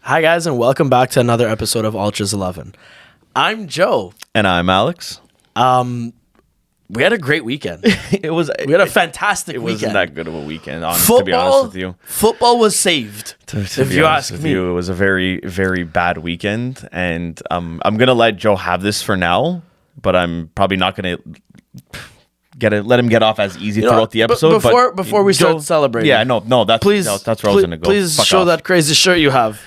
Hi guys, and welcome back to another episode of Ultras 11. I'm Joe. And I'm Alex. We had a great weekend. We had a fantastic weekend. It wasn't that good of a weekend, to be honest with you. Football was saved, if you ask me. It was a very, very bad weekend, and I'm going to let Joe have this for now, but I'm probably not going to let him get off as easy throughout the episode. Before we start celebrating. Yeah, that's where I was going to go. Please show that crazy shirt you have.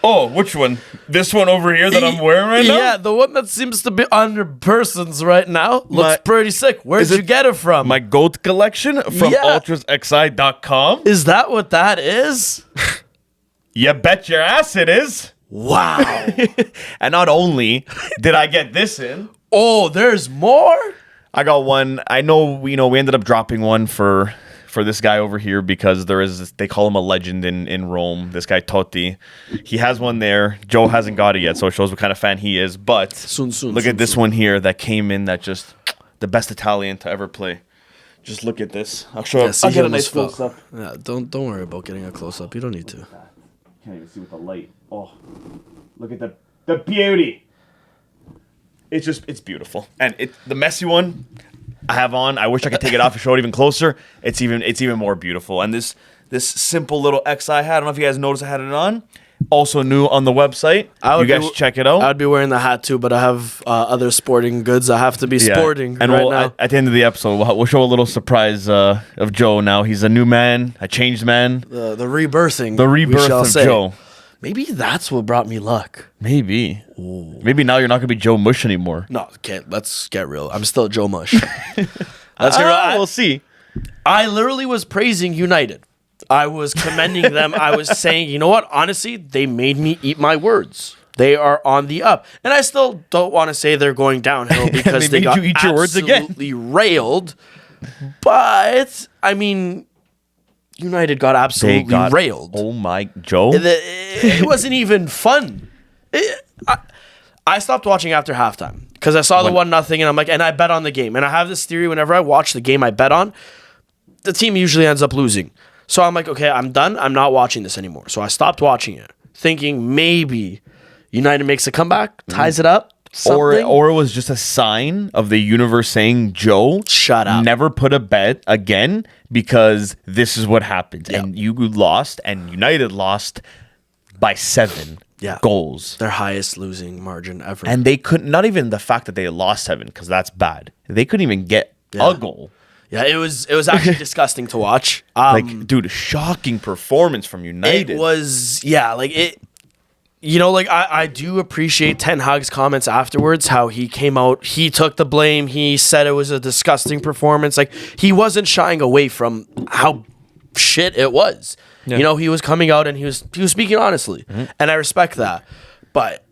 Oh, which one? This one over here that I'm wearing right now? Yeah, the one that seems to be on your persons right now looks pretty sick. Where'd you get it from? My GOAT collection from UltrasXI.com. Is that what that is? You bet your ass it is. Wow. And not only did I get this in. Oh, there's more? I got one. I know, we ended up dropping one for this guy over here because they call him a legend in Rome. This guy Totti, he has one there. Joe hasn't got it yet, so it shows what kind of fan he is. But look at this one here that came in, that just the best Italian to ever play. Just look at this. I'll show up. I'll get a nice close up. Yeah, don't worry about getting a close up. You don't need to. Can't even see with the light. Oh, look at the beauty. It's beautiful, and the messy one I have on. I wish I could take it off and show it even closer. It's even more beautiful. And this simple little XI hat, I don't know if you guys noticed I had it on. Also new on the website. You guys check it out. I'd be wearing the hat too, but I have other sporting goods I have to be sporting and right now. At the end of the episode, we'll show a little surprise of Joe now. He's a new man, a changed man. The rebirthing. The rebirth of Joe. Maybe that's what brought me luck. Maybe. Ooh. Maybe now you're not going to be Joe Mush anymore. No, let's get real. I'm still Joe Mush. Let's get real. We'll see. I literally was praising United. I was commending them. I was saying, you know what? Honestly, they made me eat my words. They are on the up. And I still don't want to say they're going downhill because they got you eat your words again. Absolutely railed. But, I mean, United got absolutely railed. Oh my, Joe. It wasn't even fun. I stopped watching after halftime because I saw the 1-0 and I'm like, and I bet on the game. And I have this theory whenever I watch the game I bet on, the team usually ends up losing. So I'm like, okay, I'm done. I'm not watching this anymore. So I stopped watching it, thinking maybe United makes a comeback, ties it up. Or it was just a sign of the universe saying, Joe, shut up. Never put a bet again because this is what happens. Yep. And you lost, and United lost by 7 goals. Their highest losing margin ever. And they couldn't, not even the fact that they lost 7, because that's bad. They couldn't even get a goal. Yeah, it was actually disgusting to watch. Dude, shocking performance from United. It was, I do appreciate Ten Hag's comments afterwards, how he came out, he took the blame, he said it was a disgusting performance. Like, he wasn't shying away from how shit it was. Yeah. He was coming out and he was speaking honestly. Mm-hmm. And I respect that. But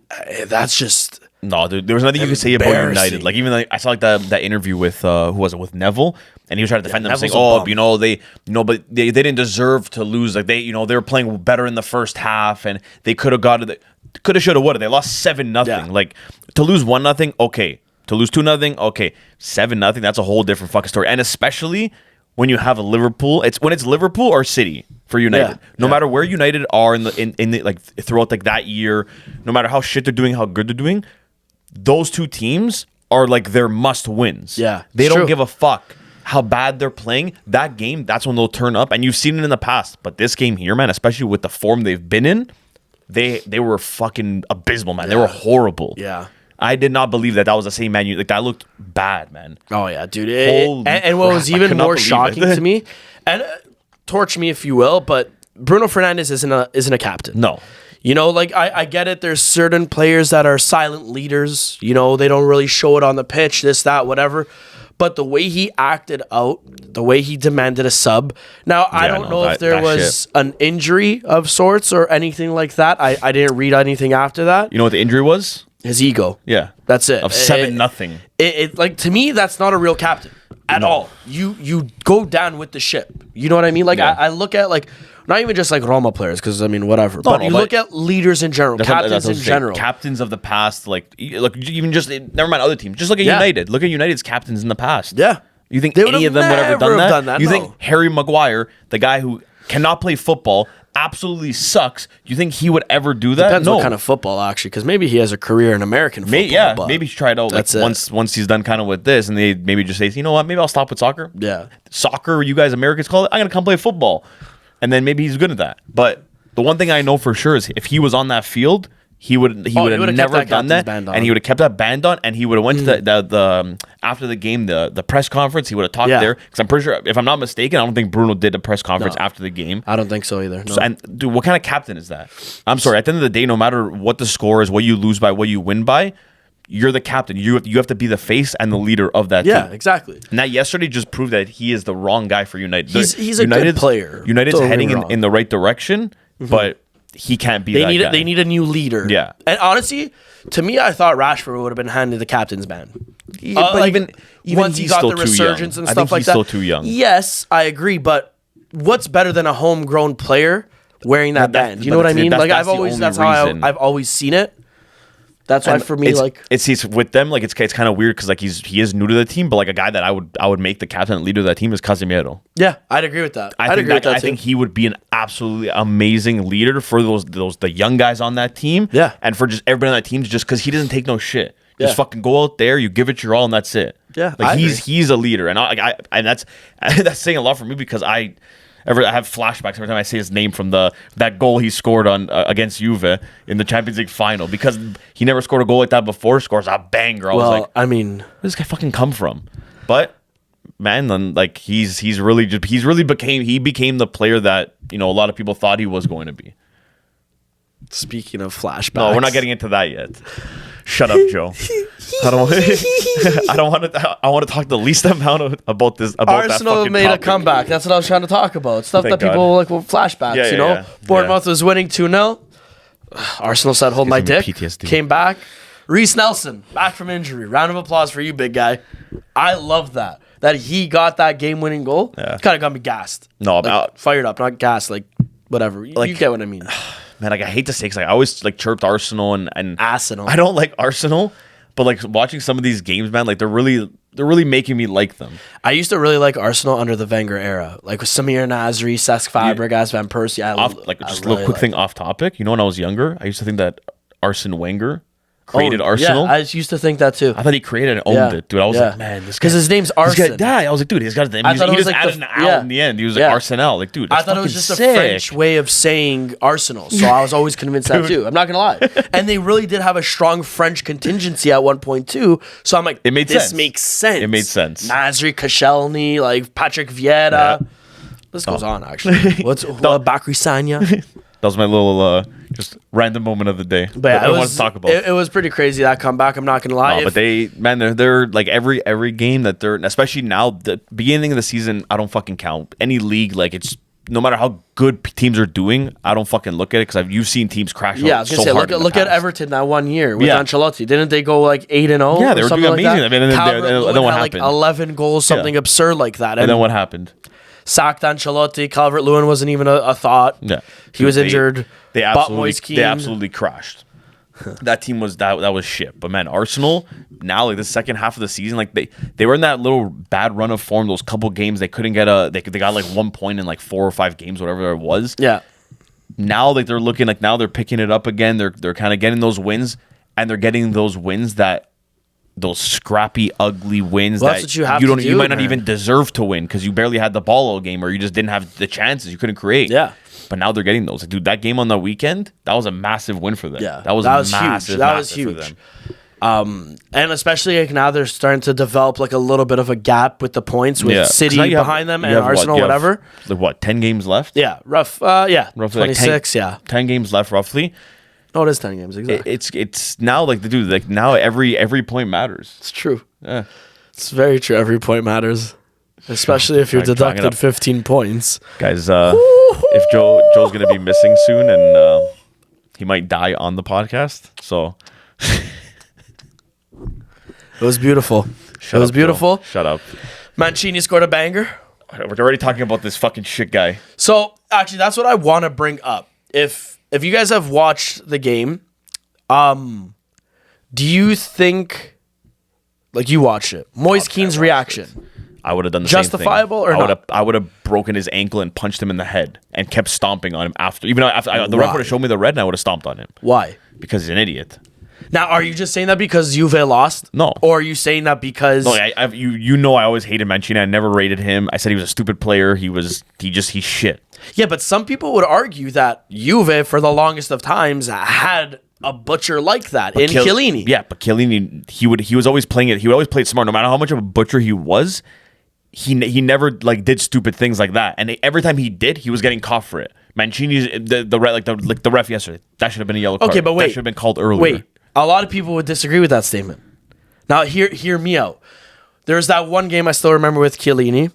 that's just... No, dude, there was nothing you could say about United. Like, even I saw that interview with who was it, with Neville, and he was trying to defend them, saying, but they didn't deserve to lose. Like, they were playing better in the first half, and they could have got it. Coulda, shoulda, woulda. They lost 7-0. Yeah. Like, to lose 1-0, okay. To lose 2-0, okay. 7-0, that's a whole different fucking story. And especially when you have a Liverpool, when it's Liverpool or City for United. Yeah. No matter where United are in the like throughout like that year, no matter how shit they're doing, how good they're doing. Those two teams are like their must wins. Yeah. They don't give a fuck how bad they're playing. That game, that's when they'll turn up. And you've seen it in the past. But this game here, man, especially with the form they've been in, they were fucking abysmal, man. Yeah. They were horrible. Yeah. I did not believe that was the same Man U. Like, that looked bad, man. Oh, yeah, dude. And what was even more shocking to me, and torch me if you will, but Bruno Fernandes isn't a captain. No. I get it. There's certain players that are silent leaders. They don't really show it on the pitch, this, that, whatever. But the way he acted out, the way he demanded a sub. Now, I don't know if there was an injury of sorts or anything like that. I didn't read anything after that. You know what the injury was? His ego. Yeah. That's it. Of 7-0. It like, to me, that's not a real captain at all. You go down with the ship. You know what I mean? Like, I look at, like, not even just like Roma players, because I mean, whatever. But you look at leaders in general, captains in general. Captains of the past, like even just, never mind other teams. Just look at United. Look at United's captains in the past. Yeah. You think any of them would have ever done that? You think Harry Maguire, the guy who cannot play football absolutely sucks. You think he would ever do that? Depends No. what kind of football, actually, because maybe he has a career in American football. But maybe he tried out like that's it. once he's done kind of with this, and they maybe just say, you know what, maybe I'll stop with soccer. Yeah. Soccer, you guys Americans call it. I'm gonna come play football, and then maybe he's good at that. But the one thing I know for sure is if he was on that field, he would have never done that, and he would have kept that band on, and he would have went to the after the game the press conference. He would have talked there because I'm pretty sure, if I'm not mistaken, I don't think Bruno did a press conference after the game. I don't think so either. No. So, and dude, what kind of captain is that? I'm sorry. At the end of the day, no matter what the score is, what you lose by, what you win by, you're the captain. You have to be the face and the leader of that team. Yeah, exactly. And that yesterday just proved that he is the wrong guy for United. He's a good player. United's heading in the right direction, but he can't be that guy. They need a new leader. Yeah. And honestly, to me, I thought Rashford would have been handed the captain's band. But even once he he's got still the too resurgence young. and stuff like he's that. still too young. Yes, I agree. But what's better than a homegrown player wearing that band? You know what I mean? Like that's how I've always seen it. That's why for me, it's with them, like it's kind of weird because like he is new to the team, but like a guy that I would make the captain and leader of that team is Casemiro. Yeah, I'd agree with that. I think he would be an absolutely amazing leader for the young guys on that team. Yeah, and for just everybody on that team, just because he doesn't take no shit. Just fucking go out there, you give it your all, and that's it. Yeah, like he's a leader, and and that's saying a lot for me because I have flashbacks every time I say his name from that goal he scored on against Juve in the Champions League final because he never scored a goal like that before. Scores a banger. I was like, I mean, where does this guy fucking come from? But man, then like he became the player that a lot of people thought he was going to be. Speaking of flashbacks, no, we're not getting into that yet. Shut up, Joe. I want to talk the least amount about this. About Arsenal that made topic. a comeback. That's what I was trying to talk about. Stuff Thank that people God. like with flashbacks. Yeah. Bournemouth was winning 2-0. Arsenal said, "Hold my dick." PTSD. Came back. Reece Nelson back from injury. Round of applause for you, big guy. I love that he got that game-winning goal. Yeah. Kind of got me gassed. No, fired up, not gassed. Like whatever. You get what I mean. Man, like I hate to say, because I always like chirped Arsenal and Arsenal. I don't like Arsenal, but like watching some of these games, man, like they're really making me like them. I used to really like Arsenal under the Wenger era, like with Samir Nasri, Cesc Fabregas, Van Persie. Just a little quick thing off topic. You know, when I was younger, I used to think that Arsene Wenger created Arsenal. Yeah, I used to think that too. I thought he created and owned it, dude. I was like, man, this guy, because his name's Arsene. I was like, dude, he's got the name. He just added an L in the end. He was like Arsenal. Like, dude, I thought it was just a French way of saying Arsenal, so I was always convinced that too. I'm not gonna lie. And they really did have a strong French contingency at one point too. So I'm like, this makes sense. It made sense. Nasri, Koscielny, like Patrick Vieira. This goes on actually. What's Bakary Sagna? That was my little just random moment of the day. But yeah, I want to talk about. It was pretty crazy, that comeback. I'm not gonna lie. No, but they're like every game that they're, especially now, the beginning of the season, I don't fucking count any league. Like it's no matter how good teams are doing, I don't fucking look at it because you've seen teams crash. Yeah, I was gonna say, look at Everton that one year with Ancelotti. Didn't they go like 8-0? Yeah, they were doing amazing. I mean, and then what happened? Like 11 goals, something absurd like that. And then what happened? Sacked Ancelotti. Calvert-Lewin wasn't even a thought. Yeah, he was injured. They absolutely crashed. That team was that was shit. But man, Arsenal now, like the second half of the season, like they were in that little bad run of form. Those couple games they couldn't get they got like 1 point in like 4 or 5 games, whatever it was. Yeah. Now like they're looking like now they're picking it up again. They're kind of getting those wins, and they're getting those wins those scrappy, ugly wins that you might not even deserve to win because you barely had the ball all game or you just didn't have the chances. You couldn't create. Yeah. But now they're getting those. Like, dude, that game on the weekend, that was a massive win for them. Yeah. That was massive. Huge. That was huge. For them. And especially like now they're starting to develop like a little bit of a gap with the points with City behind them and Arsenal, whatever. Like what, 10 games left? Yeah. Roughly 26, like 10 games left roughly. No, it is 10 games, exactly. It's now like the dude, like now every point matters. It's true. Yeah. It's very true. Every point matters. Especially if you're deducted 15 points. Guys, if Joe's gonna be missing soon and he might die on the podcast. So it was beautiful. It was beautiful. Joe. Shut up. Mancini scored a banger. We're already talking about this fucking shit guy. So actually that's what I want to bring up. If you guys have watched the game, do you think, like you watched it, Moise Kean's reaction I would have done the justifiable same thing. or not? I would have broken his ankle and punched him in the head and kept stomping on him after. Even though the ref would have showed me the red, and I would have stomped on him. Why? Because he's an idiot. Now, are you just saying that because Juve lost? No. Or are you saying that because... No, you know I always hated Mancini. I never rated him. I said he was a stupid player. He's shit. Yeah, but some people would argue that Juve, for the longest of times, had a butcher like that in Chiellini. Yeah, but Chiellini, he was always playing it. He would always play it smart. No matter how much of a butcher he was, he never like did stupid things like that. And every time he did, he was getting caught for it. Mancini's the ref yesterday. That should have been a yellow card. Okay, but wait. That should have been called earlier. Wait. A lot of people would disagree with that statement. Now, hear me out. There's that one game I still remember with Chiellini.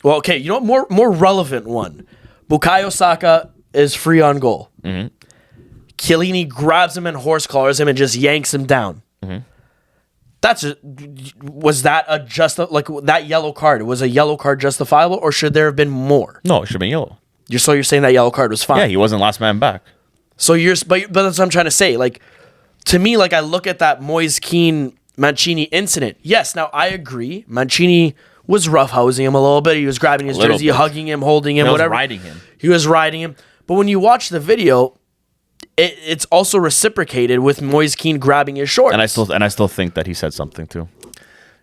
Well, okay, you know what? More relevant one. Bukayo Saka is free on goal. Mm-hmm. Chiellini grabs him and horse collars him and just yanks him down. Mm-hmm. Was that that yellow card? Was a yellow card justifiable, or should there have been more? No, it should have been yellow. You're saying that yellow card was fine? Yeah, he wasn't last man back. So but that's what I'm trying to say. Like, to me, like, I look at that Moise Kean Mancini incident. Yes, now I agree. Mancini was roughhousing him a little bit. He was grabbing his jersey, hugging him, holding him, whatever. He was riding him. But when you watch the video, it's also reciprocated with Moise Kean grabbing his shorts. And I still think that he said something too.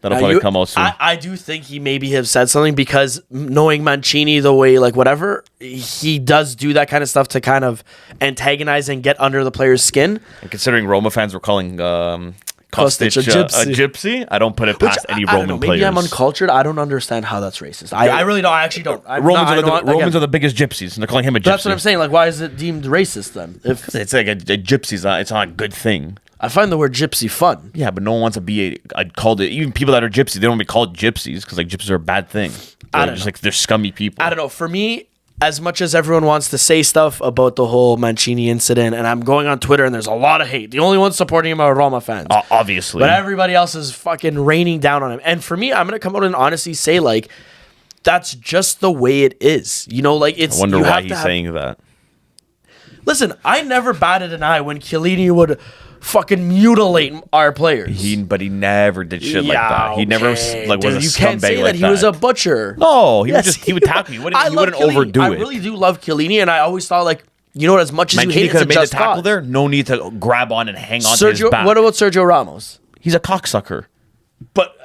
That'll probably come out soon. I do think he maybe have said something, because knowing Mancini the way, like, whatever, he does do that kind of stuff to kind of antagonize and get under the player's skin. And considering Roma fans were calling Kostic a gypsy, I don't put it past any Roman players. Maybe I'm uncultured. I don't understand how that's racist. I really don't. I actually don't. Romans are the biggest gypsies, and they're calling him a gypsy. That's what I'm saying. Like, why is it deemed racist then? If it's like a gypsy's it's not a good thing. I find the word gypsy fun. Yeah, but no one wants to be called it. Even people that are gypsies, they don't want to be called gypsies because like gypsies are a bad thing. They're scummy people. I don't know. For me, as much as everyone wants to say stuff about the whole Mancini incident, and I'm going on Twitter and there's a lot of hate. The only ones supporting him are Roma fans. Obviously. But everybody else is fucking raining down on him. And for me, I'm going to come out and honestly say, like, that's just the way it is. You know, like, it's... I wonder why he's saying that. Listen, I never batted an eye when Chiellini would fucking mutilate our players. But he never did shit like that. He never was a scumbag. You can't say that he was a butcher. No, he would tackle me. He wouldn't overdo it. I really do love Chiellini, and I always thought, like, you know what, as much as Mancini you hate it, it's a just the tackle there. No need to grab on and hang on to his back. What about Sergio Ramos? He's a cocksucker. But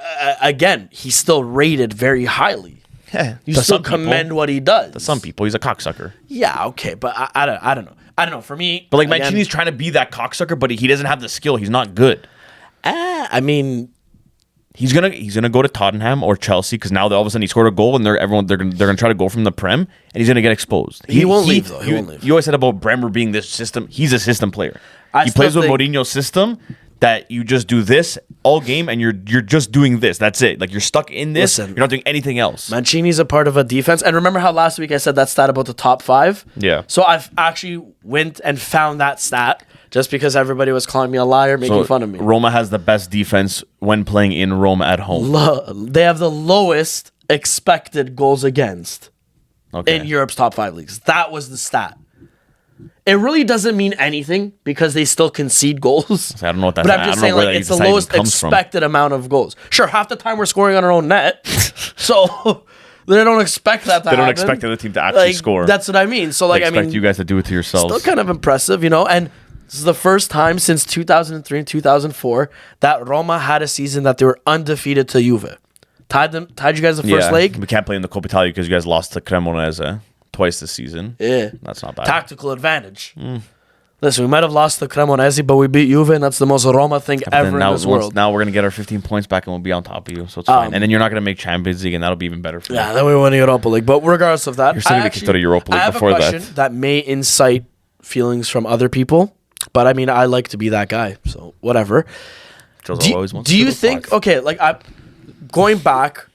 again, he's still rated very highly. Yeah, you still commend what he does. To some people, he's a cocksucker. Yeah, okay, but I don't know. I don't know. For me, but like Mancini's trying to be that cocksucker, but he doesn't have the skill. He's not good. I mean, he's gonna go to Tottenham or Chelsea because now all of a sudden he scored a goal and they're gonna try to go from the Prem and he's gonna get exposed. He won't leave though. He won't leave. You always said about Bremer being this system. He's a system player. He plays with Mourinho's system that you just do this all game and you're just doing this. That's it. Like you're stuck in this. Listen, you're not doing anything else. Mancini's a part of a defense. And remember how last week I said that stat about the top 5? Yeah. So I've actually went and found that stat just because everybody was calling me a liar, making fun of me. Roma has the best defense when playing in Roma at home. They have the lowest expected goals against in Europe's top 5 leagues. That was the stat. It really doesn't mean anything because they still concede goals. I don't know what that's. But I'm just saying, like, it's the lowest expected amount of goals. Sure, half the time we're scoring on our own net, so they don't expect that to happen. They don't expect the other team to actually score. That's what I mean. So, like, they expect you guys to do it to yourselves. Still kind of impressive, you know. And this is the first time since 2003 and 2004 that Roma had a season that they were undefeated to Juve. Tied you guys the first leg. We can't play in the Coppa Italia because you guys lost to Cremonese twice this season. Yeah. That's not bad. Tactical advantage. Listen, we might have lost to Cremonese, but we beat Juve, and that's the most Roma thing ever in this world. Now we're going to get our 15 points back, and we'll be on top of you, so it's fine. And then you're not going to make Champions League, and that'll be even better for you. Yeah, then we win the Europa League. But regardless of that, you're still going to get kicked out of Europa League before that. I have a question that may incite feelings from other people, but I mean, I like to be that guy, so whatever. Do you think, going back,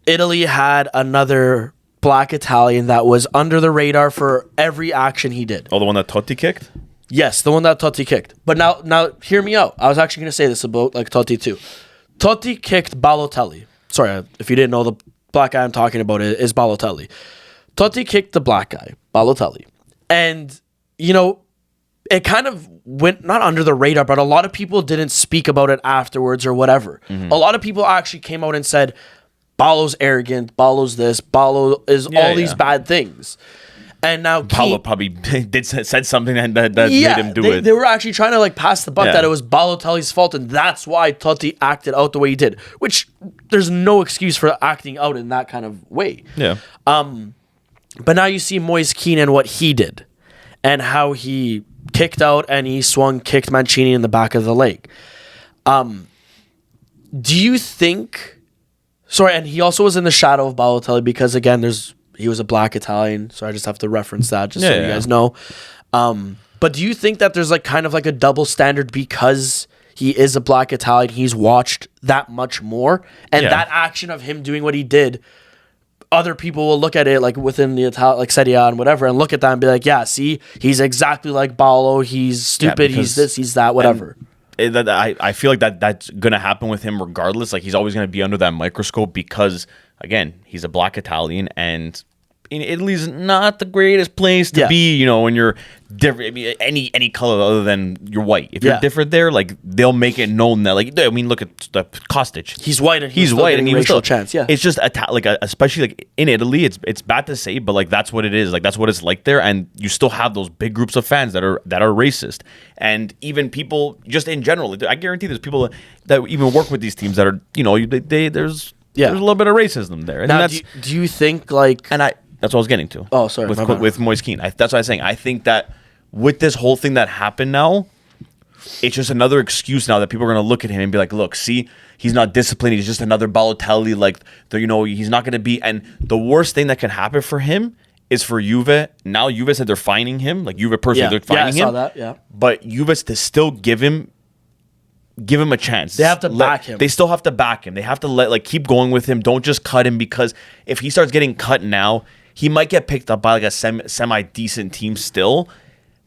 Italy had another black Italian that was under the radar for every action he did. Oh, the one that Totti kicked? Yes, the one that Totti kicked. But now hear me out. I was actually going to say this about like Totti too. Totti kicked Balotelli. Sorry, if you didn't know, the black guy I'm talking about is Balotelli. Totti kicked the black guy, Balotelli. And, you know, it kind of went not under the radar, but a lot of people didn't speak about it afterwards or whatever. Mm-hmm. A lot of people actually came out and said, Ballo's arrogant, Ballo's this, Ballo is all these bad things. And now Ballo probably said something that made him do it. They were actually trying to like pass the buck that it was Balotelli's fault, and that's why Totti acted out the way he did. Which there's no excuse for acting out in that kind of way. Yeah. But now you see Moise Kean and what he did, and how he kicked out and he kicked Mancini in the back of the leg. Do you think? Sorry, and he also was in the shadow of Balotelli because again, he was a black Italian, so I just have to reference that just so you guys know. But do you think that there's like kind of like a double standard because he is a black Italian, he's watched that much more, and that action of him doing what he did, other people will look at it like within the like Serie A and whatever, and look at that and be like, yeah, see, he's exactly like Ballo, he's stupid, he's this, he's that, whatever. I feel like that's gonna happen with him regardless. Like he's always gonna be under that microscope because again, he's a black Italian, and in Italy's not the greatest place to be, you know, when you're different. I mean, any color other than you're white. If you're different there, like they'll make it known that, like, I mean, look at the Kostic. He's white and he's white and he was still chance. Yeah, it's just especially like in Italy, it's bad to say, but like that's what it is. Like that's what it's like there, and you still have those big groups of fans that are racist, and even people just in general. I guarantee there's people that even work with these teams that are, you know, there's a little bit of racism there. And now, do you think like that's what I was getting to. Oh, sorry. With Moise Kean. That's what I was saying. I think that with this whole thing that happened now, it's just another excuse now that people are going to look at him and be like, look, see, he's not disciplined. He's just another Balotelli. Like, you know, he's not going to be. And the worst thing that can happen for him is for Juve. Now Juve said they're fining him. Like, Juve personally, they're fining him. Yeah, I saw that, yeah. But Juve to still give him a chance. They have to back him. They still have to back him. They have to keep going with him. Don't just cut him, because if he starts getting cut now, he might get picked up by like a semi-decent team still.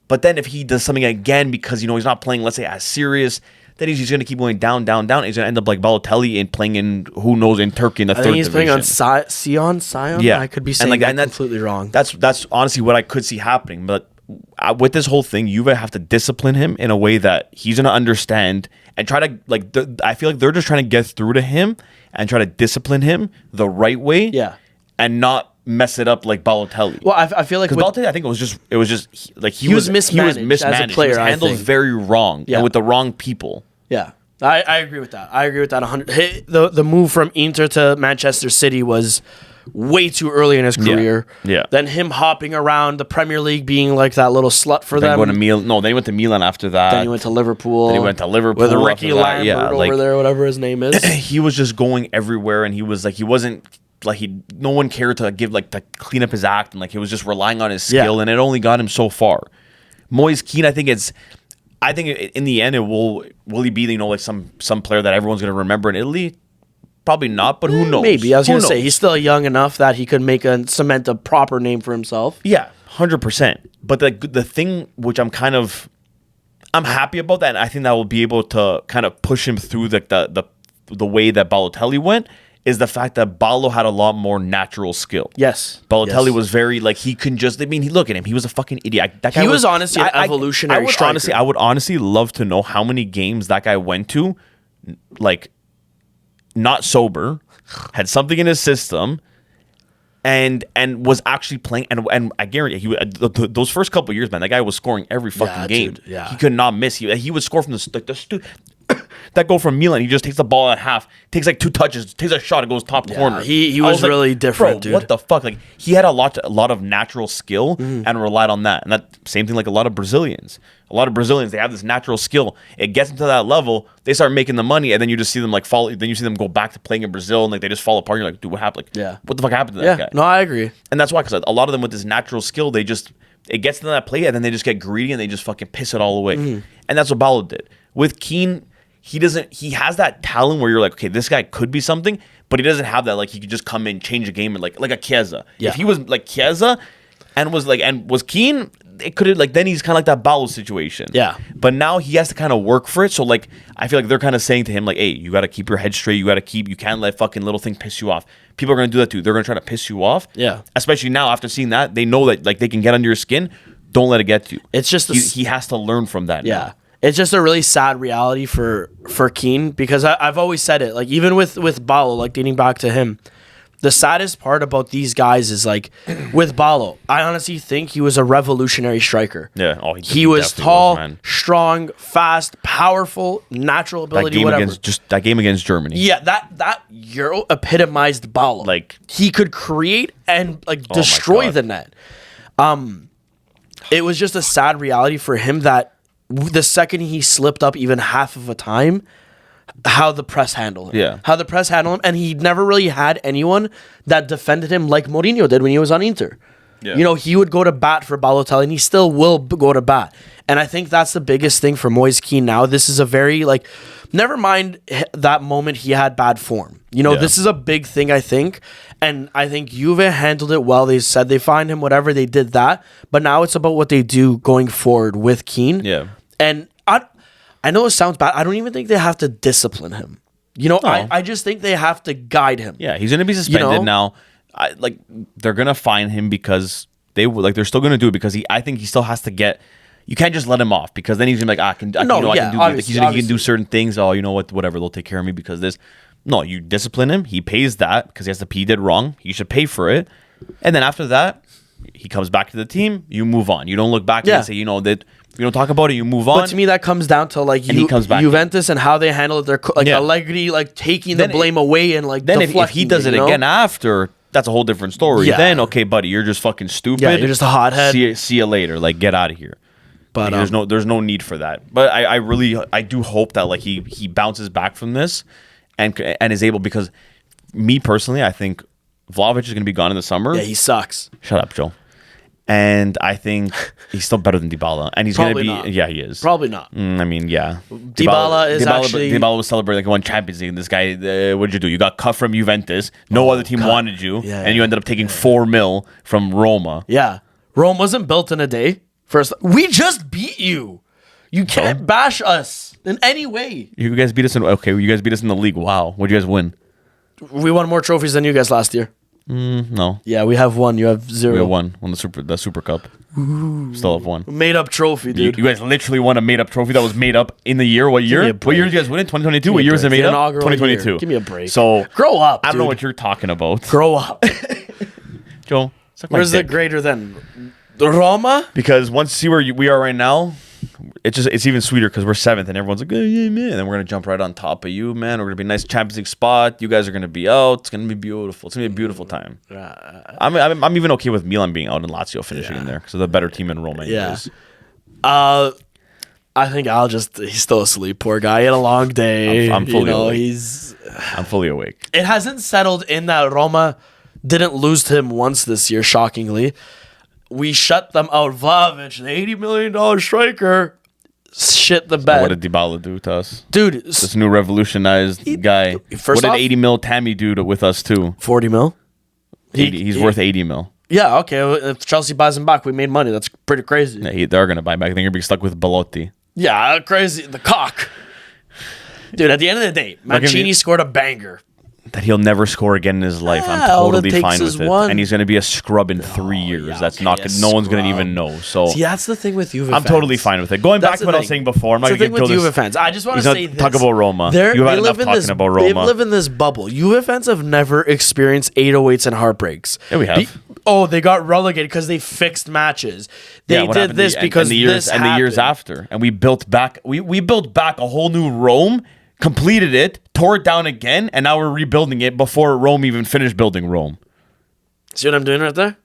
But then if he does something again because, you know, he's not playing, let's say, as serious, then he's just going to keep going down. He's going to end up like Balotelli and playing in, who knows, in Turkey in the third division. He's playing on Sion? Yeah. I could be saying that completely wrong. That's honestly what I could see happening. But with this whole thing, Juve have to discipline him in a way that he's going to understand and try to, I feel like they're just trying to get through to him and try to discipline him the right way. Yeah. And not mess it up like Balotelli. Well, I feel like Balotelli, I think it was just he was mismanaged as a player. He was handled very wrong and with the wrong people. Yeah, I agree with that. 100. The move from Inter to Manchester City was way too early in his career. Yeah. Then him hopping around the Premier League, being like that little slut for them. Then he went to Milan after that. Then he went to Liverpool. With Ricky Lambert over there, whatever his name is. He was just going everywhere, and he was like, he wasn't. Like no one cared to to clean up his act, and like he was just relying on his skill, and it only got him so far. Moise Kean, I think in the end, will he be, you know, like some player that everyone's gonna remember in Italy? Probably not, but who knows? Maybe. I was gonna say he's still young enough that he could cement a proper name for himself. Yeah, 100%. But the thing which I'm happy about that, and I think that will be able to kind of push him through the way that Balotelli went, is the fact that Ballo had a lot more natural skill. Yes. Balotelli was very, like, he couldn't just, I mean, look at him. He was a fucking idiot. That guy he was honestly an evolutionary striker. I would honestly love to know how many games that guy went to, like, not sober, had something in his system, and was actually playing. And I guarantee those first couple of years, man, that guy was scoring every fucking game. Dude, yeah. He could not miss. He would score from that goal from Milan. He just takes the ball at half, takes like 2 touches, takes a shot, and goes top corner. He was really different, dude. What the fuck? Like, he had a lot of natural skill and relied on that. And that same thing like a lot of Brazilians. They have this natural skill. It gets them to that level, they start making the money, and then you just see them like fall. Then you see them go back to playing in Brazil, and like they just fall apart. You're like, dude, what happened? Like, what the fuck happened to that guy? No, I agree. And that's why, because a lot of them with this natural skill, it gets them to that play, and then they just get greedy and they just fucking piss it all away. And that's what Ballo did. With Kean, he has that talent where you're like, okay, this guy could be something, but he doesn't have that, like, he could just come in, change a game, and like a Chiesa. Yeah. If he was like Chiesa and was Kean, it could have, like, then he's kind of like that Ballo situation. Yeah. But now he has to kind of work for it. So, like, I feel like they're kind of saying to him, like, hey, you got to keep your head straight. You can't let fucking little things piss you off. People are going to do that too. They're going to try to piss you off. Yeah. Especially now after seeing that, they know that, like, they can get under your skin. Don't let it get to you. It's just he has to learn from that. Yeah. Now. It's just a really sad reality for Kean, because I've always said it, like, even with Ballo, like, dating back to him, The saddest part about these guys is like with Ballo, I honestly think he was a revolutionary striker. Yeah. Oh, he was definitely tall, man. strong, fast, powerful, natural ability, whatever. That game against Germany. Yeah, that Euro epitomized Ballo. Like, he could create and like destroy the net. It was just a sad reality for him that the second he slipped up even half of a time, how the press handled him. Yeah. How the press handled him. And he never really had anyone that defended him like Mourinho did when he was on Inter. Yeah. You know, he would go to bat for Balotelli, and he still will go to bat. And I think that's the biggest thing for Moise Kean now. This is a very, like, never mind that moment he had bad form. You know, this is a big thing, I think. And I think Juve handled it well. They said they fined him, whatever, they did that. But now it's about what they do going forward with Kean. Yeah. And I know it sounds bad. I don't even think they have to discipline him. You know, I just think they have to guide him. Yeah, he's going to be suspended now. They're going to fine him because they're still going to do it because I think he still has to get. You can't just let him off because then he's gonna be like, I can do he can do certain things. Oh, you know what? Whatever, they'll take care of me because this. No, you discipline him. He pays that because he did wrong. You should pay for it, and then after that, he comes back to the team. You move on. You don't look back and say, that you don't talk about it. You move on. But to me, that comes down to like he comes back Juventus and how they handle it. They're like Allegri, like taking the blame away and like. Then if he does it again after. That's a whole different story. Yeah. Then, okay, buddy, you're just fucking stupid. Yeah, you're just a hothead. See you later. Like, get out of here. But there's no need for that. But I do hope that like he bounces back from this and is able, because me personally, I think Vlahovic is going to be gone in the summer. Yeah, he sucks. Shut up, Joe. And I think he's still better than Dybala, and he's going to be. Not. Yeah, he is. Probably not. I mean, yeah. Dybala was celebrating like he won Champions League. And this guy, what did you do? You got cut from Juventus. No other team wanted you, and you ended up taking 4 mil from Roma. Yeah, Rome wasn't built in a day. First, we just beat you. You can't bash us in any way. You guys beat us in the league. Wow, what'd you guys win? We won more trophies than you guys last year. No. Yeah, we have 1. You have 0. We have 1. Won the Super Cup. Ooh. Still have 1. Made up trophy, dude. You guys literally won a made up trophy that was made up in the year. What year? What year did you guys win in? 2022. What year was it made up? 2022. Give me a break. So grow up. I don't know what you're talking about. Grow up, Joe. Where's the greater than Roma? Because once you see where we are right now, it's even sweeter because we're 7th and everyone's like, oh, yeah, man. And then we're gonna jump right on top of you, man. We're gonna be a nice Champions League spot. You guys are gonna be out. It's gonna be beautiful. It's gonna be a beautiful time. I'm even okay with Milan being out and Lazio finishing in there because they're the better team in Roma. Anyways. Yeah. I think he's still asleep. Poor guy. He had a long day. I'm fully awake. I'm fully awake. It hasn't settled in that Roma didn't lose to him once this year, shockingly. We shut them out. Vlahovic, the $80 million striker, shit the bed. What did Dybala do to us? Dude. This new revolutionized guy. What did 80 mil Tammy do with us too? 40 mil? He's worth 80 mil. Yeah, okay. If Chelsea buys him back, we made money. That's pretty crazy. Yeah, they're going to buy back. I think you're going to be stuck with Belotti. Yeah, crazy. The cock. Dude, at the end of the day, Mancini scored a banger. That he'll never score again in his life. I'm totally fine with it. And he's going to be a scrub in 3 years. No one's going to even know. So see, that's the thing with Juve fans. I'm totally fine with it. Going back to what I was saying before, I'm not going to get with Juve fans. I just want to say this. Talk about Roma. You had enough talking about Roma. They live in this bubble. Juve fans have never experienced 808s and heartbreaks. Yeah, we have. They got relegated because they fixed matches. They did this because the years after, and we built back. We built back a whole new Rome. Completed it, tore it down again, and now we're rebuilding it before Rome even finished building Rome. See what I'm doing right there?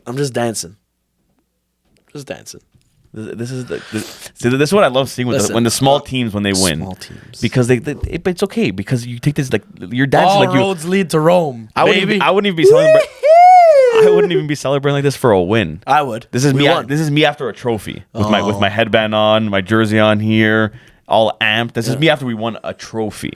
I'm just dancing. This is what I love seeing when the small teams when they win. Small teams, because it's okay because you take this like you're dancing all roads lead to Rome. I wouldn't even be celebrating. I wouldn't even be celebrating like this for a win. I would. This is me after a trophy with my headband on, my jersey on here. All amped. This is me after we won a trophy.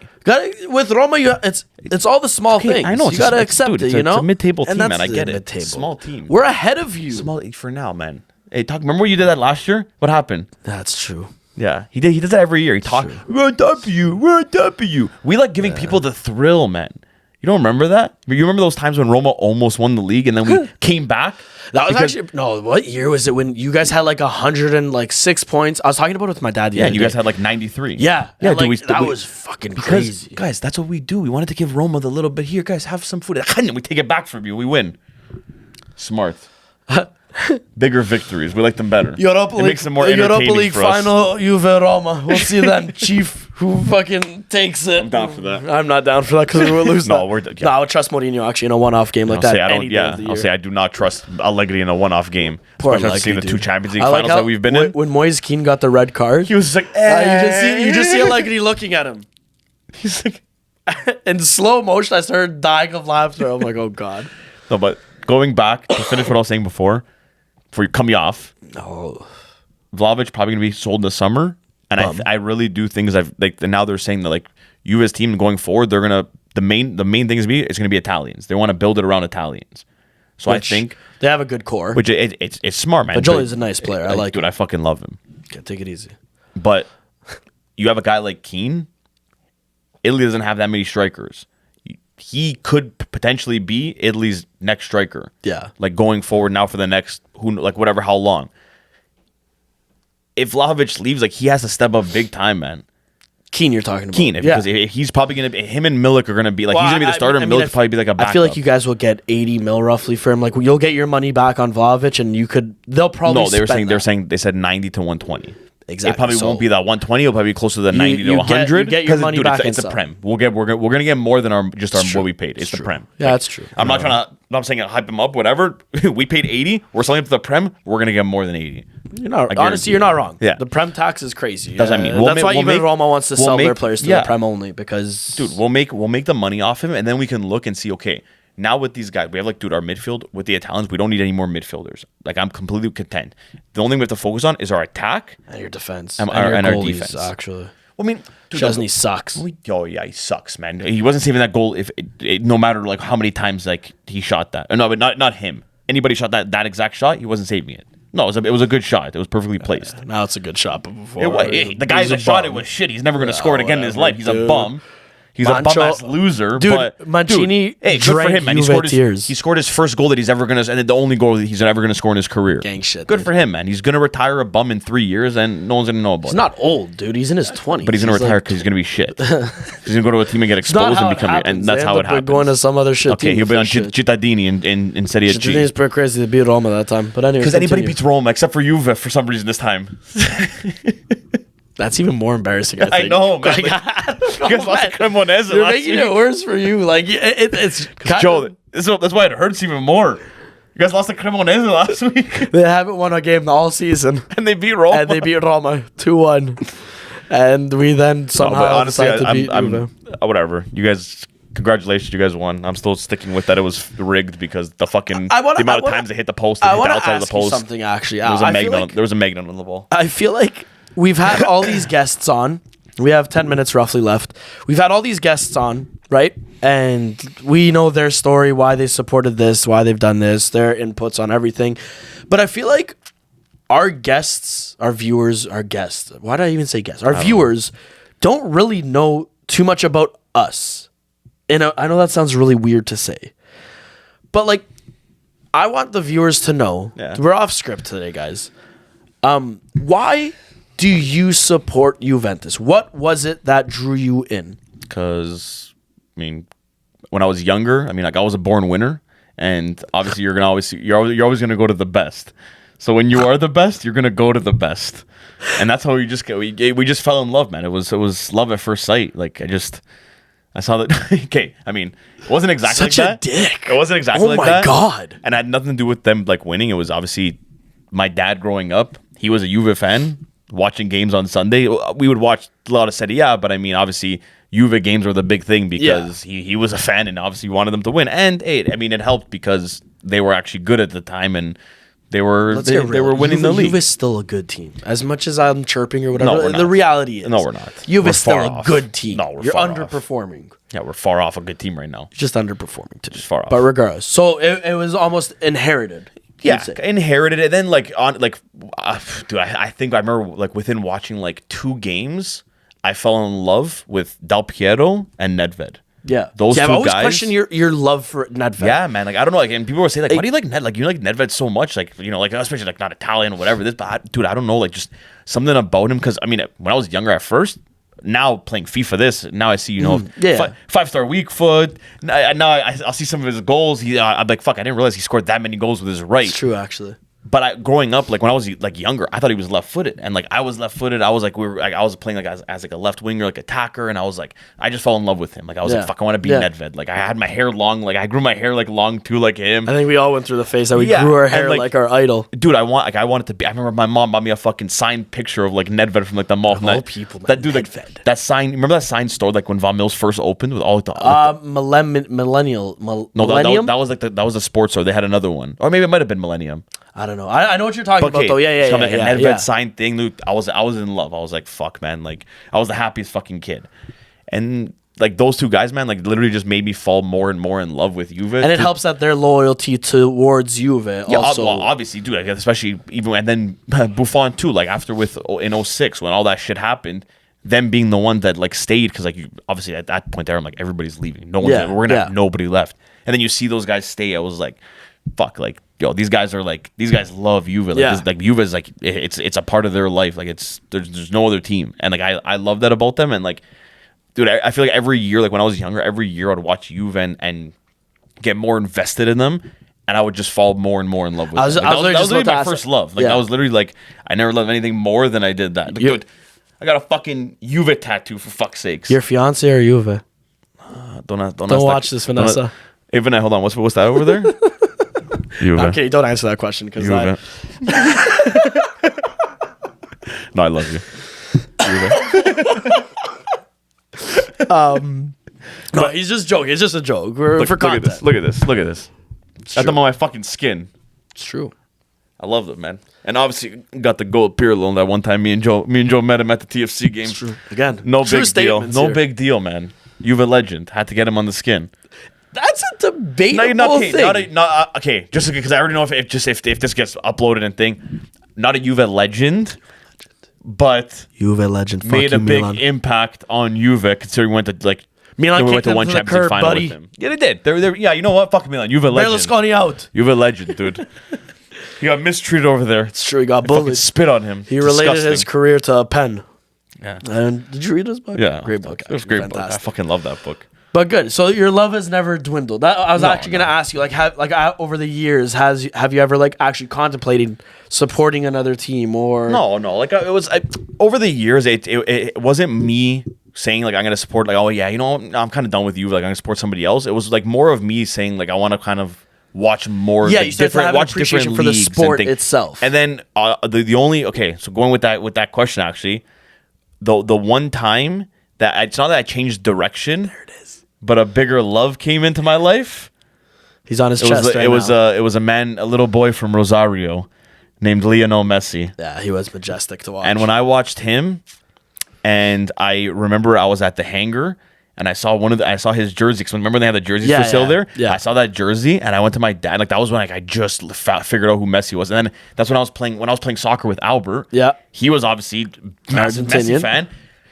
With Roma, it's all the small things. I know. You got to accept it, you know? It's a mid-table team, man. I get it. Small team. We're ahead of you. Small for now, man. Hey, remember when you did that last year? What happened? That's true. Yeah, he does that every year. He talks, we're on top of you. We're on top of you. We like giving people the thrill, man. You don't remember that? You remember those times when Roma almost won the league and then we came back? That was actually no. What year was it when you guys had like 106 points? I was talking about it with my dad. And you guys had like 93. Yeah, yeah. That was fucking crazy, guys. That's what we do. We wanted to give Roma the little bit here, guys. Have some food. And we take it back from you. We win. Smart. Bigger victories. We like them better. Europa League, makes them more entertaining Europa League for us. final, Juve Roma. We'll see then, Chief. Who fucking takes it? I'm down for that. I'm not down for that because we will lose. No, No, I would trust Mourinho actually in a one-off game like that. I'll say I do not trust Allegri in a one-off game. Poor Especially Allegri, seeing the dude. 2 Champions League I like finals how that we've been in. When Moise Kean got the red card, He was just like, you just see Allegri looking at him. He's like, In slow motion, I started dying of laughter. I'm like, oh god. no, but going back to finish what I was saying before you cut me off. No. Vlahovic probably gonna be sold in the summer, and I really do think now they're saying that like Juve's team going forward, they're gonna the main thing is gonna be Italians. They want to build it around Italians. So I think they have a good core. which it's smart, man. But Joli's a nice player. I like dude. him. I fucking love him. Okay, take it easy. But you have a guy like Kean. Italy doesn't have that many strikers. He could potentially be Italy's next striker. Yeah. Like going forward now for the next how long. If Vlahovic leaves, like he has to step up big time, man. Kean, you're talking about. Kean, because he's probably gonna be him and Milik are gonna be like he's gonna be the starter. Milik will probably be like a backup. I feel like you guys will get 80 mil roughly for him. Like you'll get your money back on Vlahovic, and they'll probably they said 90 to 120. Exactly. It probably won't be that 120. It'll probably be closer to the 90 to 100. You get your money back. It's a prem. We're gonna get more than what we paid. It's the prem. Yeah, that's true. I'm not saying hype him up. Whatever. We paid 80. We're selling it to the prem. We're gonna get more than 80. Honestly, you're not wrong. Yeah. The prem tax is crazy. That's what I mean. That's why even Roma wants to sell their players to the prem only because dude, we'll make the money off him, and then we can look and see. Okay, now with these guys, we have our midfield with the Italians. We don't need any more midfielders. Like I'm completely content. The only thing we have to focus on is our attack and your defense and our goalies, defense. Actually, well, I mean, Chesney sucks. Oh yeah, he sucks, man. He wasn't saving that goal no matter like how many times like he shot that. No, but not him. Anybody shot that exact shot, he wasn't saving it. No, it was a good shot. It was perfectly placed. Now it's a good shot, but before the guy that shot it was shit. He's never going to score it again in his life. He's a bum. He's a bum-ass loser. Dude, but Mancini good for him, man. Tears. He scored his first goal that he's ever going to, and the only goal that he's ever going to score in his career. Gang shit. Good for him, man. He's going to retire a bum in 3 years, and no one's going to know about it. He's not old, dude. He's in his 20s. But he's going to retire because he's going to be shit. He's going to go to a team and get exposed and become, and that's how it happens. Going to some other shit. Okay, he'll be on Cittadini in Serie G. Cittadini's pretty crazy to beat Roma that time, but anyway. Because anybody beats Roma except for Juve for some reason this time. That's even more embarrassing, I think. I know, man. You guys lost to Cremonese You're last making week. it worse for you. Like, it's... Joe, that's why it hurts even more. You guys lost to Cremonese last week. They haven't won a game all season. And they beat Roma. 2-1. And we then somehow decided to beat Juve. Whatever. You guys... Congratulations, you guys won. I'm still sticking with that. It was rigged because the amount of times they hit the post, they hit the outside of the post. Something actually. There was a magnet on the ball. I feel like we've had all these guests on. We have 10 minutes roughly left. We've had all these guests on, right? And we know their story, why they supported this, why they've done this, their inputs on everything. But I feel like our guests, our viewers, our guests. Why did I even say guests? Our viewers don't really know too much about us. And I know that sounds really weird to say, but like, I want the viewers to know. Yeah. We're off script today, guys. Why do you support Juventus? What was it that drew you in? Because, I mean, when I was younger, I was a born winner, and obviously you're always gonna go to the best. So when you are the best, you're gonna go to the best, and that's how we just we fell in love, man. It was love at first sight. Like I saw that. Okay, it wasn't exactly such like that. Such a dick. It wasn't exactly like that. Oh my god! And it had nothing to do with them like winning. It was obviously my dad growing up. He was a Juve fan. Watching games on Sunday, we would watch a lot of Serie A, but obviously Juve games were the big thing because he was a fan and obviously wanted them to win. And it helped because they were actually good at the time and they were winning the league. Juve is still a good team. As much as I'm chirping or whatever, no, we're not. The reality is, no, we're not. Juve is still a good team. No, you're underperforming. Yeah, we're far off a good team right now. You're just underperforming today. Just far off. But regardless, so it was almost inherited. Yeah, inherited it. Then dude, I think I remember within watching 2 games, I fell in love with Del Piero and Nedved. Yeah. Those I've two always guys. questioned your love for Nedved. Yeah, man. Like I don't know. Like, and people will say like, why do you like Ned? Like you like Nedved so much? Like like especially like not Italian or whatever. Dude, I don't know. Like just something about him. Because I mean, when I was younger at first. Now playing FIFA, now I see 5-star weak foot. Now I'll see some of his goals. I'm like, fuck, I didn't realize he scored that many goals with his right. It's true, actually. But growing up, like when I was like younger, I thought he was left-footed, and like I was left-footed. I was like I was playing like as like a left winger, like attacker, and I was like I just fell in love with him. Like I was like, fuck, I want to be Nedved. Like I had my hair long, like I grew my hair like long too, like him. I think we all went through the phase that we grew our hair like our idol. Dude, I wanted to be. I remember my mom bought me a fucking signed picture of like Nedved from like the mall. Of all people, man, that dude, like that sign. Remember that sign store like when Von Mills first opened with all the Millennium. That was like that was a sports store. They had another one, or maybe it might have been Millennium. I don't know. I know what you're talking about though. Yeah. Like a Nedved sign thing. Dude, I was in love. I was like, fuck, man. Like I was the happiest fucking kid, and like those two guys, man, like literally just made me fall more and more in love with Juve. And it helps that their loyalty towards Juve also. Well, obviously, dude. Like, especially even and then Buffon too. Like after in 06 when all that shit happened. Them being the one that like stayed because like obviously at that point there I'm like everybody's leaving. No one's we're gonna have nobody left. And then you see those guys stay. I was like, fuck, like yo, these guys love Juve. Like Juve is like it's a part of their life. Like there's no other team. And like I love that about them. And like, dude, I feel like every year, like when I was younger, every year I'd watch Juve and get more invested in them. And I would just fall more and more in love with them. That was literally my first love. Like that was literally like I never loved anything more than I did that. Like, dude, I got a fucking Juve tattoo for fuck's sakes. Your fiance or Juve? Don't watch this, Vanessa. Hey, Vanessa, hold on. What's that over there? Juve. Okay, don't answer that question because No, I love you. Juve. No, he's just joking. It's just a joke. For content. Look at this. That's on my fucking skin. It's true. I love it, man. And obviously got the gold Pirlo that one time me and Joe met him at the TFC game. True. Again, no big deal. No big deal, man. Juve legend. Had to get him on the skin. That's a debatable thing. Okay, just because I already know if this gets uploaded and thing, not a Juve legend, but Juve legend made a big impact on Juve considering we went to like Milan we went to one Champions League final with him. Yeah, they did. They're yeah, you know what? Fuck Milan. Juve legend. Berlusconi out. Juve legend, dude. He got mistreated over there. It's true. He got bullied. Spit on him. He related his career to a pen. Yeah. And did you read this book? Yeah. Great book. It was a great book. I fucking love that book. But good. So your love has never dwindled. I was actually going to ask you, over the years, have you ever actually contemplated supporting another team or? No. Like it was over the years. It wasn't me saying like I'm going to support like oh yeah I'm kind of done with you like I'm going to support somebody else. It was like more of me saying like I want to kind of watch more. Yeah, you start to have an appreciation for the sport itself. And then the only so going with that question actually, the one time that it's not that I changed direction. There it is. But a bigger love came into my life. He's on his chest It was a little boy from Rosario named Lionel Messi. Yeah, he was majestic to watch. And when I watched him, and I remember I was at the hangar and I saw his jersey. Because remember they had the jerseys for sale there. Yeah. I saw that jersey and I went to my dad. Like that was when I just figured out who Messi was. And then that's when I was playing soccer with Albert. Yeah, he was obviously massive Messi fan.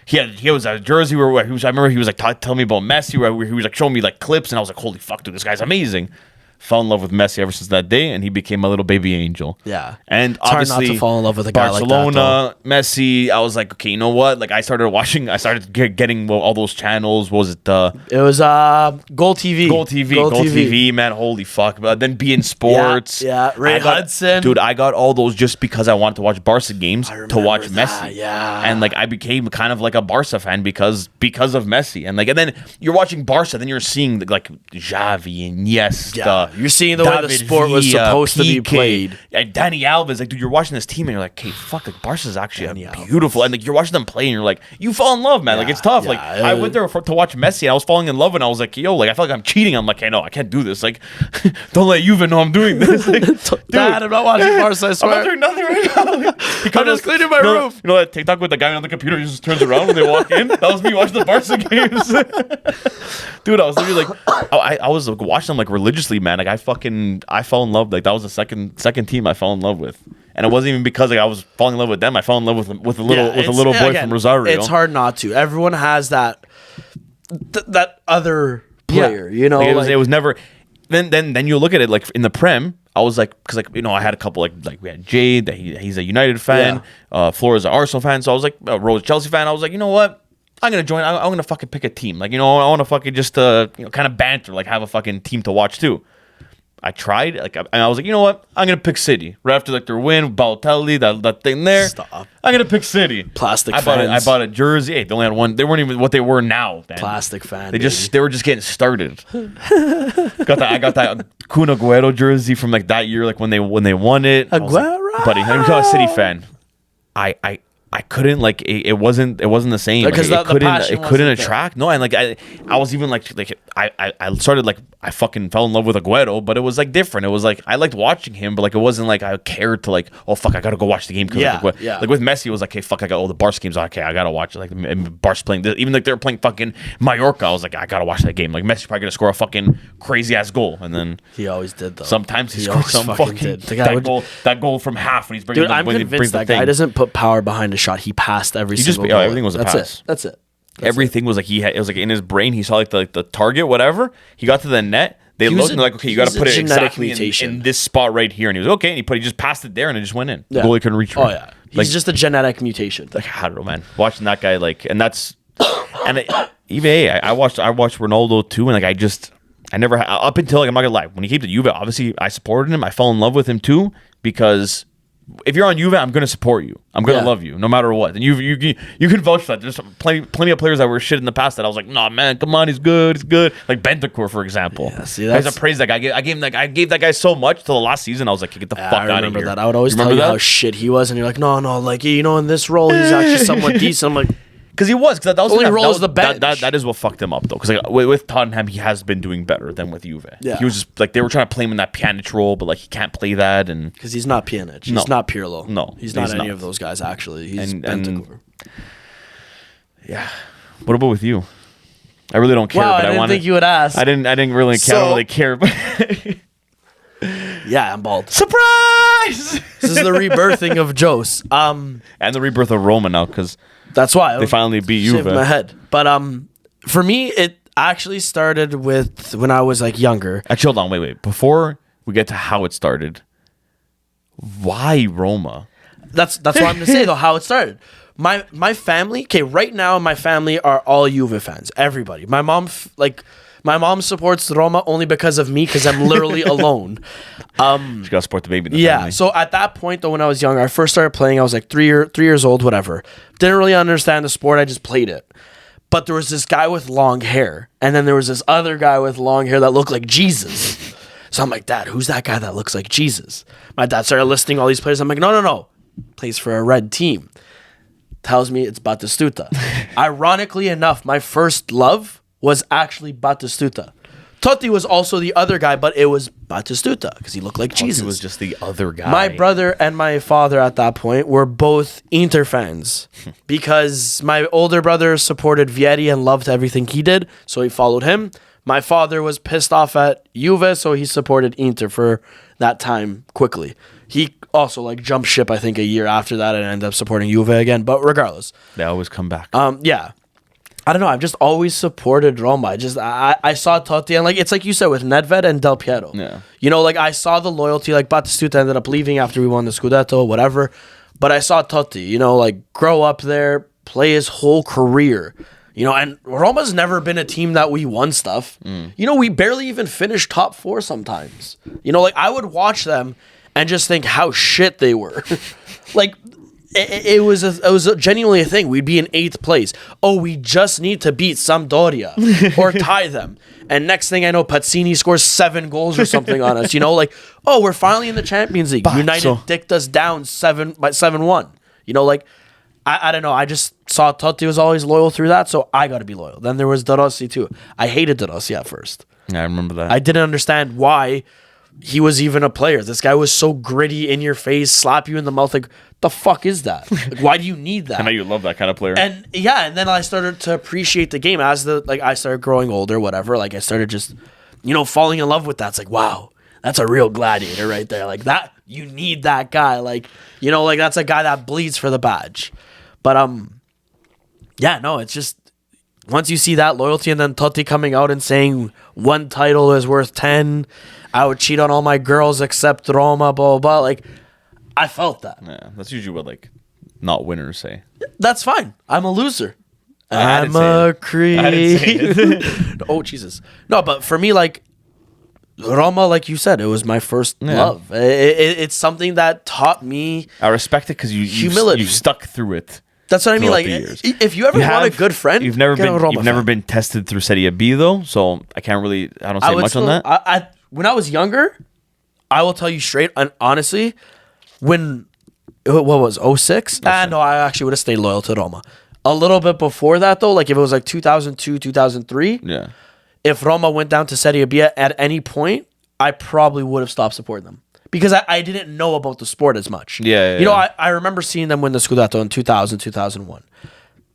He was a jersey where I remember he was like telling me about Messi where he was like showing me like clips and I was like holy fuck dude this guy's amazing. Fell in love with Messi ever since that day and he became a little baby angel. Yeah. And it's obviously hard not to fall in love with a guy Barcelona, like that, Messi, I was like okay you know what like I started getting all those channels. What was it? It was Gold TV, man, holy fuck. But then beIN Sports. Yeah. Ray Hudson. Dude, I got all those just because I wanted to watch Barca games to watch Messi. Yeah. And like I became kind of like a Barca fan because of Messi. And then you're watching Barca, then you're seeing like Xavi and Iniesta. Yeah. You're seeing the way the sport was supposed to be played. And Dani Alves, like dude, you're watching this team and you're like, okay, fuck, like Barca's actually beautiful. And like you're watching them play and you're like, you fall in love, man. Like it's tough. Like I went there to watch Messi and I was falling in love and I was like, yo, like I feel like I'm cheating. I'm like, hey, no, I can't do this. Like, don't let Juve know I'm doing this. Like, dude, Dad, I'm not watching Barca, I swear. I'm not doing nothing right now. I'm just cleaning my room. You know that TikTok with the guy on the computer who just turns around when they walk in? That was me watching the Barca games. Dude, I was literally like, I was like, watching them like religiously, man. Like I fell in love. Like that was the second team I fell in love with. And it wasn't even because like I was falling in love with them. I fell in love with a little boy from Rosario. It's hard not to. Everyone has that that other player. You know, like, it was never. Then you look at it like in the Prem. I was like, because like I had a couple like we had Jade, that he's a United fan, Flora's an Arsenal fan, so I was like Rose Chelsea fan. I was like, you know what, I'm gonna join. I'm gonna fucking pick a team. Like, I want to fucking just kind of banter, like have a fucking team to watch too. I tried, like, and I was like, you know what? I'm gonna pick City right after like their win, Balotelli, that thing there. Stop. I'm gonna pick City. Plastic I bought a jersey. Hey, they only had one. They weren't even what they were now. Man. Plastic fan. They were just getting started. I got that Kun Agüero jersey from like that year, like when they won it. Aguero, like, buddy, I'm a City fan. I couldn't, like, it wasn't the same because like, it couldn't attract. There. No, and like I was even like I started like I fucking fell in love with Agüero, but it was like different. It was like I liked watching him, but like it wasn't like I cared to like, oh fuck, I gotta go watch the game. Like with Messi, it was like, hey fuck, I got all the Barca games. Okay, I gotta watch it. Like Barca's playing this, even like they were playing fucking Mallorca. I was like, I gotta watch that game. Like Messi's probably gonna score a fucking crazy ass goal, and then he always did though. Sometimes he scores some fucking that goal from half when he's bringing. Dude, I'm convinced that guy doesn't put power behind a shot. He passed every single goal. Everything was a pass. That's it. Everything was like it was like in his brain. He saw like the target, whatever. He got to the net. They looked and they're like, okay, you got to put it exactly in this spot right here. And he was okay. And he just passed it there, and it just went in. The goalie couldn't reach. Oh yeah, he's just a genetic mutation. Like, I don't know, man. Watching that guy, like, and that's even I watched Ronaldo too, and like I never up until, like, I'm not gonna lie, when he came to Juve, obviously I supported him. I fell in love with him too, because if you're on Juve, I'm gonna support you. I'm gonna love you no matter what. And you can vouch for that. There's plenty of players that were shit in the past that I was like, nah, man, come on, he's good. Like Bentancur, for example. Yeah, see, that's... I praised that guy. I gave that guy so much till the last season. I was like, get the fuck out of here. I remember that. I would always tell you how shit he was, and you're like, no, like, in this role, he's actually somewhat decent. I'm like, because he was. Because that was only role was the bench. That is what fucked him up, though. Because like with Tottenham, he has been doing better than with Juve. Yeah. He was just like, they were trying to play him in that Pjanic role, but like he can't play that, and because he's not Pjanic, he's not Pirlo. No, he's not any of those guys. Actually, he's Bentancur. Yeah. What about with you? I really don't care. Wow, but I didn't think you would ask. I didn't really care. I don't really care. But yeah, I'm bald. Surprise! This is the rebirthing of Jose. And the rebirth of Roma now, because that's why they finally beat Juve. My head. But for me, it actually started with when I was like younger. Actually, hold on, wait. Before we get to how it started, why Roma? That's what I'm gonna say though. How it started. My family. Okay, right now my family are all Juve fans. Everybody. My mom supports Roma only because of me, because I'm literally alone. She got to support the baby in the family. So at that point, though, when I was younger, I first started playing. I was like 3 years old, whatever. Didn't really understand the sport. I just played it. But there was this guy with long hair, and then there was this other guy with long hair that looked like Jesus. So I'm like, Dad, who's that guy that looks like Jesus? My dad started listing all these players. I'm like, no. Plays for a red team. Tells me it's Batistuta. Ironically enough, my first love was actually Batistuta. Totti was also the other guy, but it was Batistuta because he looked like Jesus. He was just the other guy. My brother and my father at that point were both Inter fans because my older brother supported Vieri and loved everything he did, so he followed him. My father was pissed off at Juve, so he supported Inter for that time quickly. He also like jumped ship, I think, a year after that and ended up supporting Juve again. But regardless, they always come back. Yeah. I don't know. I've just always supported Roma. I saw Totti, and like it's like you said with Nedved and Del Piero. Yeah. Like I saw the loyalty. Like Batistuta ended up leaving after we won the Scudetto, whatever. But I saw Totti, like grow up there, play his whole career. And Roma's never been a team that we won stuff. We barely even finished top 4 sometimes. Like I would watch them and just think how shit they were. Like. It was genuinely a thing. We'd be in 8th place. Oh, we just need to beat Sampdoria or tie them. And next thing I know, Pazzini scores 7 goals or something on us. Like, oh, we're finally in the Champions League. United dicked us down 7-1. Like, I don't know. I just saw Totti was always loyal through that, so I got to be loyal. Then there was De Rossi too. I hated De Rossi at first. Yeah, I remember that. I didn't understand why he was even a player. This guy was so gritty, in your face, slap you in the mouth. Like, the fuck is that? Like, why do you need that? I know you love that kind of player. And and then I started to appreciate the game as I started growing older, whatever. Like I started just, falling in love with that. It's like, wow, that's a real gladiator right there. Like that, you need that guy. Like, like that's a guy that bleeds for the badge. But it's just once you see that loyalty, and then Totti coming out and saying 1 title is worth 10, I would cheat on all my girls except Roma, blah, blah, blah. Like, I felt that. Yeah, that's usually what, like, not winners say. That's fine. I'm a loser. I I'm a creep. Oh, Jesus. No, but for me, like, Roma, like you said, it was my first love. It's something that taught me. I respect it because humility. You've stuck through it. That's what I mean. Like, if you ever want a good friend, you've never been tested through Serie B though, so I don't say much on that. When I was younger, I will tell you straight and honestly, what was 06? No, I actually would have stayed loyal to Roma. A little bit before that though, like if it was like 2002, 2003, yeah. If Roma went down to Serie B at any point, I probably would have stopped supporting them because I didn't know about the sport as much. Yeah. You know, I remember seeing them win the Scudetto in 2000, 2001.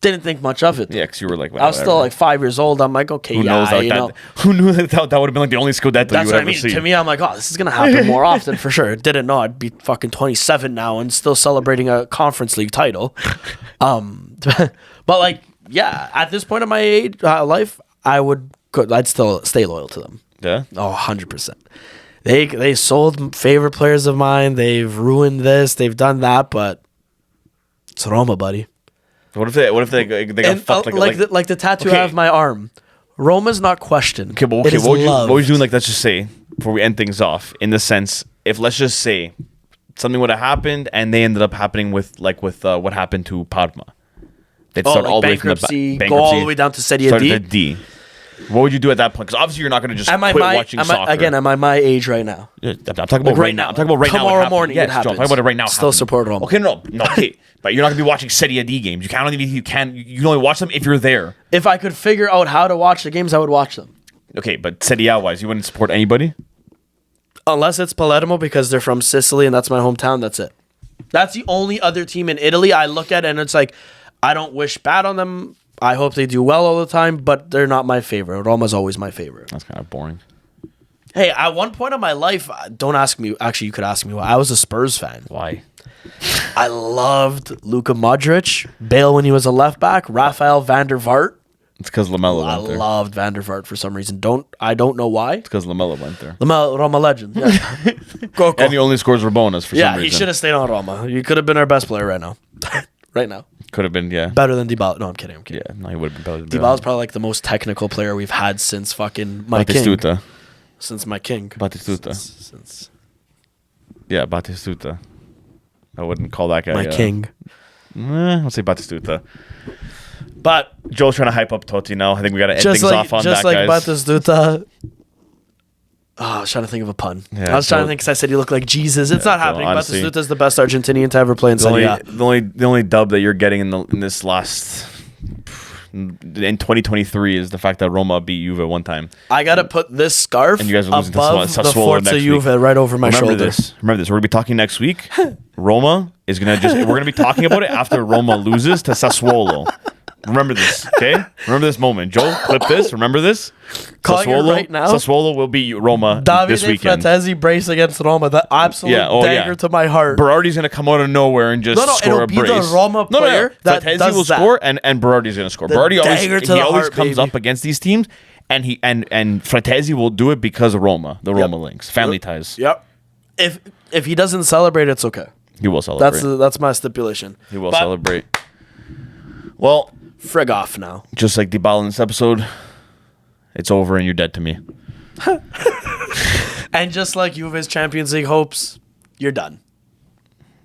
Didn't think much of it. Yeah, because you were like, I was still like 5 years old. I'm like, okay, who knows? Who knew that would have been like the only Scudetto That's you would what I ever mean. see? To me, I'm like, oh, this is gonna happen more often for sure. Didn't know I'd be fucking 27 now and still celebrating a Conference League title. But like, yeah, at this point in my life, I'd still stay loyal to them. Yeah. Oh, 100%. They sold favorite players of mine. They've ruined this. They've done that. But it's Roma, buddy. What if they got fucked like the tattoo I have on my arm? Roma's not questioned. Okay, but what would you do? Like, let's just say before we end things off, in the sense, if let's just say something would have happened and they ended up happening with what happened to Parma. They'd start all the way from the bankruptcy, go all the way down to Serie D. What would you do at that point? Because obviously you're not going to just quit watching soccer. Am I my age right now? Yeah, I'm talking about right now. I'm talking about right now. Tomorrow morning, yes, it happens. I'm talking about it right now. Still support Roma. Okay, no. Okay, but you're not going to be watching Serie D games. You can only watch them if you're there. If I could figure out how to watch the games, I would watch them. Okay, but Serie A wise, you wouldn't support anybody? Unless it's Palermo because they're from Sicily and that's my hometown. That's it. That's the only other team in Italy I look at and it's like, I don't wish bad on them. I hope they do well all the time, but they're not my favorite. Roma's always my favorite. That's kind of boring. Hey, at one point in my life, don't ask me. Actually, you could ask me why. I was a Spurs fan. Why? I loved Luka Modric, Bale when he was a left back, Rafael van der Vaart. It's because Lamella went there. I loved van der Vaart for some reason. I don't know why. It's because Lamella went there. Roma legend. Yeah. Go. And he only scores Rabonas for some reason. Yeah, he should have stayed on Roma. He could have been our best player right now. Right now. Could have been, yeah. Better than Dybala. No, I'm kidding. Yeah, no, he would have been better than Dybala's probably like the most technical player we've had since fucking my Batistuta. king. Since my king. Batistuta. Since yeah, Batistuta. I wouldn't call that guy my king. I'll say Batistuta. But Joel's trying to hype up Totti now. I think we got to end things off on that, just like guys. Batistuta. Oh, I was trying to think of a pun. Yeah, I was trying to think because I said you look like Jesus. It's not happening. Batistuta's the best Argentinian to ever play in Serie A. The only dub that you're getting in this last in 2023 is the fact that Roma beat Juve one time. I gotta put this scarf and you guys are losing above to the Forza Juve right over my shoulder. Remember this. We're gonna be talking next week. Roma is we're gonna be talking about it after Roma loses to Sassuolo. Remember this, okay? Remember this moment. Joel, clip this. Remember this. Calling it right now. Sassuolo will beat Roma this weekend. Fratesi brace against Roma. The absolute dagger to my heart. Berardi's going to come out of nowhere and just score a brace. It'll be the Roma player that Fratesi does will score and Berardi's going to score. Berardi always comes up against these teams and Fratesi will do it because of Roma, the Roma links, family ties. Yep. If he doesn't celebrate, it's okay. He will celebrate. That's my stipulation. He will celebrate. Well, frig off now. Just like Dybala in this episode, it's over and you're dead to me. And just like Juve's Champions League hopes, you're done.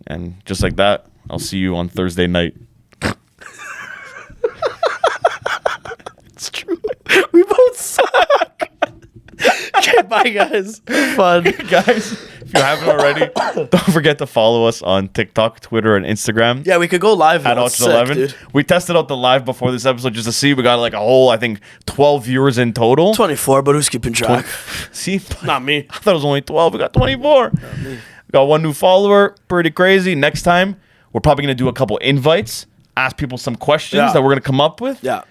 And just like that, I'll see you on Thursday night. It's true. We both suck. Okay, bye guys. Fun. Guys, if you haven't already, don't forget to follow us on TikTok, Twitter, and Instagram. Yeah, we could go live at Ultra11. We tested out the live before this episode just to see. We got like a whole, I think, 12 viewers in total. 24, but who's keeping track? See? Not me. I thought it was only 12. We got 24. Not me. We got one new follower. Pretty crazy. Next time, we're probably going to do a couple invites, ask people some questions that we're going to come up with. Yeah.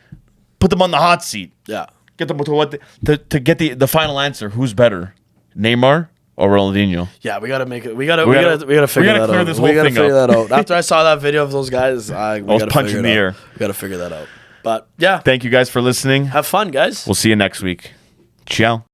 Put them on the hot seat. Yeah. Get them to get the final answer. Who's better, Neymar or Ronaldinho? Yeah, we gotta make it. We gotta figure that out. We gotta figure that out. After I saw that video of those guys, I was punching the air. We gotta figure that out. But yeah, Thank you guys for listening. have fun, guys. We'll see you next week. Ciao.